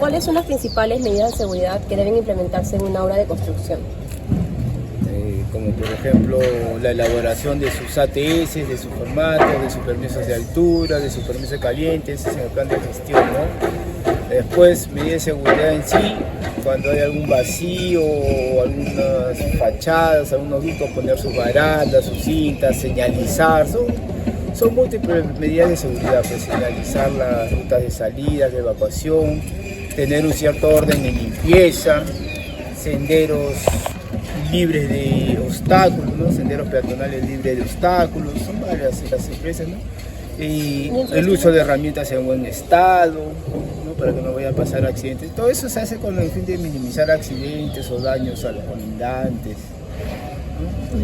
¿Cuáles son las principales medidas de seguridad que deben implementarse en una obra de construcción? Como por ejemplo la elaboración de sus ATS, de sus formatos, de sus permisos de altura, de sus permisos calientes, en el plan de gestión, ¿no? Después, medidas de seguridad en sí, cuando hay algún vacío, algunas fachadas, algunos ductos, poner sus barandas, sus cintas, señalizar, son múltiples medidas de seguridad, pues señalizar las rutas de salida, de evacuación, tener un cierto orden en limpieza, senderos libres de obstáculos, ¿no? Senderos peatonales libres de obstáculos, son varias las empresas, ¿no? Y el uso de herramientas en buen estado, ¿no? Para que no vayan a pasar accidentes. Todo eso se hace con el fin de minimizar accidentes o daños a los colindantes,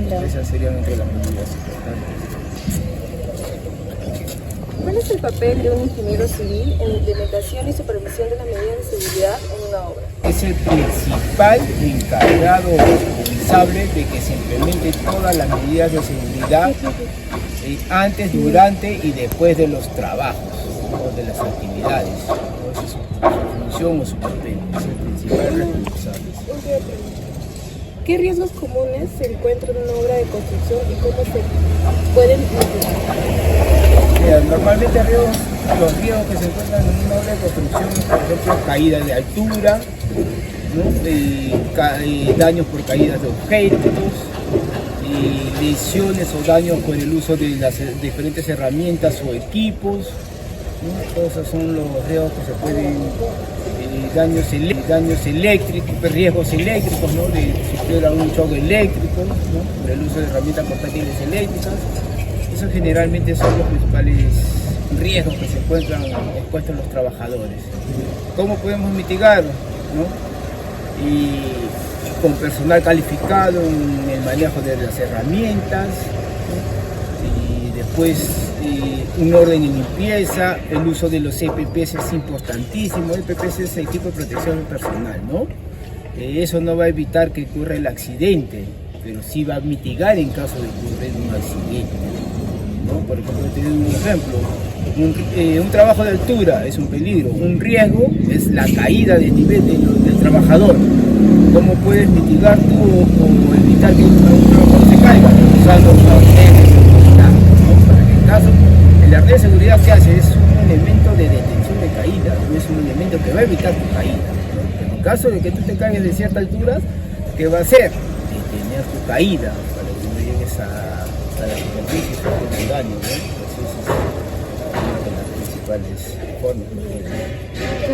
¿no? Esas serían entre las medidas importantes. ¿Cuál es el papel de un ingeniero civil en la implementación y supervisión de las medidas de seguridad en una obra? Es el principal encargado o responsable de que se implementen todas las medidas de seguridad antes, durante y después de los trabajos o de las actividades. Esa es su función o su papel, es el principal responsable. ¿Qué riesgos comunes se encuentran en una obra de construcción y cómo se pueden mitigar? Mira, normalmente los riesgos que se encuentran en una obra de construcción, por ejemplo, caídas de altura, ¿no? Daños por caídas de objetos, lesiones o daños por el uso de las diferentes herramientas o equipos, ¿no? Todos esos son los riesgos que se pueden, daños eléctricos, riesgos eléctricos, ¿no? De sufrir algún choque eléctrico, ¿no? Por el uso de herramientas portátiles eléctricas. Esos generalmente son los principales riesgos que se encuentran expuestos los trabajadores. ¿Cómo podemos mitigarlos, ¿no? Y con personal calificado en el manejo de las herramientas, ¿no? Y después un orden y limpieza, el uso de los EPPs es importantísimo. EPPs es equipo de protección personal, ¿no? Eso no va a evitar que ocurra el accidente, pero sí va a mitigar en caso de ocurrir un accidente, ¿no? Por ejemplo, te doy un ejemplo, un trabajo de altura es un peligro, un riesgo es la caída de nivel del trabajador. ¿Cómo puedes mitigar tú o evitar que un trabajador se caiga? Usando un arnés de seguridad, ¿no? Para que en caso, el arnés de seguridad que hace es un elemento de detención de caída, no es un elemento que va a evitar tu caída, ¿no? Pero en caso de que tú te caigas de cierta altura, ¿qué va a hacer? Detener tu caída para que no llegues a la superficie y sufrir un daño, ¿no? Entonces, es una de las principales formas.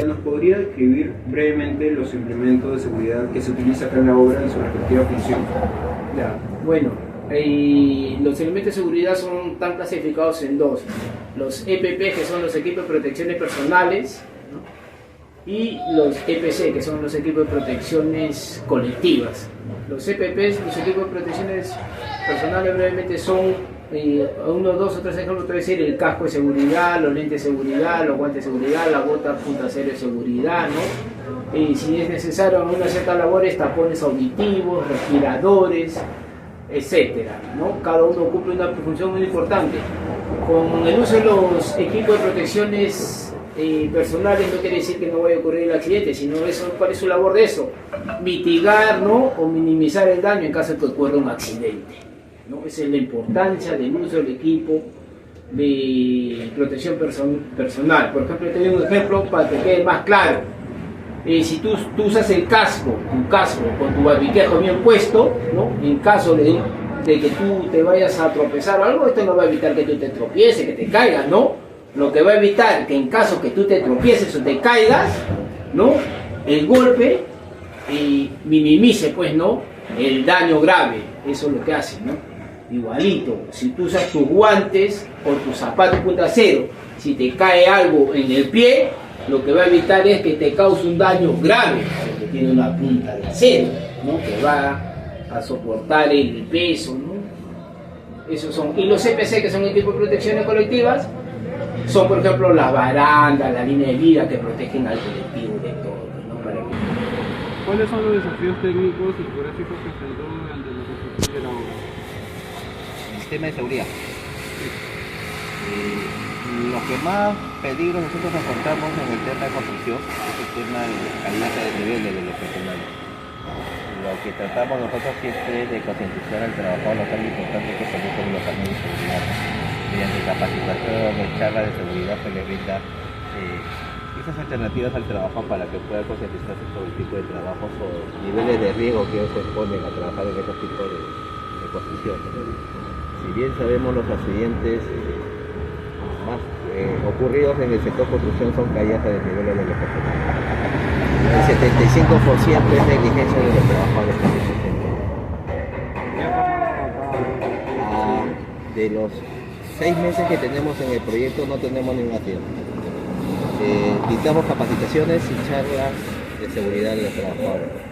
¿Nos podría describir brevemente los implementos de seguridad que se utilizan acá en la obra en su respectiva función? Ya, bueno, los elementos de seguridad están clasificados en dos: los EPP, que son los equipos de protecciones personales, ¿no? Y los EPC, que son los equipos de protecciones colectivas. Los EPPs, los equipos de protecciones personales, brevemente son uno, dos o tres ejemplos. Te voy a decir: el casco de seguridad, los lentes de seguridad, los guantes de seguridad, la bota punta cero de seguridad, ¿no? Si es necesario en una cierta labores, tapones auditivos, respiradores, etcétera, ¿no? Cada uno cumple una función muy importante. Con el uso de los equipos de protecciones personales no quiere decir que no vaya a ocurrir el accidente, sino ¿cuál es su labor de eso? Mitigar, ¿no? O minimizar el daño en caso de que ocurra un accidente, ¿no? Esa es la importancia del uso del equipo de protección personal. Por ejemplo, te doy un ejemplo para que quede más claro. Si tú usas tu casco con tu barbiquejo bien puesto, ¿no? En caso de que tú te vayas a tropezar o algo, esto no va a evitar que tú te tropieces, que te caigas, ¿no? Lo que va a evitar que en caso que tú te tropieces o te caigas, ¿no? El golpe minimice, pues, ¿no? El daño grave. Eso es lo que hace, ¿no? Igualito, si tú usas tus guantes o tus zapatos punta cero, si te cae algo en el pie, lo que va a evitar es que te cause un daño grave, porque tiene una punta de acero, ¿no? Que va a soportar el peso, ¿no? Esos son. Y los CPC, que son el tipo de protecciones colectivas, son, por ejemplo, las barandas, la línea de vida, que protegen al colectivo de todo, ¿no? ¿Cuáles son los desafíos técnicos y geográficos que enfrentó durante la construcción de la obra? El sistema de seguridad. Lo que más peligro nosotros encontramos en el tema de construcción es el tema de caída de niveles de los profesionales. Lo que tratamos nosotros siempre es de concientizar al trabajador local lo importante que conozcan los canales de seguridad. Mediante capacitación, charlas de seguridad se les brinda esas alternativas al trabajo para que pueda concientizarse sobre el tipo de trabajos o niveles de riesgo que ellos se exponen a trabajar en estos tipos de construcción. Si bien sabemos los accidentes más ocurridos en el sector construcción son caídas de niveles de los profesionales. El 75% es negligencia de los trabajadores que se presentan. De los 6 meses que tenemos en el proyecto no tenemos ningún accidente. Dictamos capacitaciones y charlas de seguridad de los trabajadores.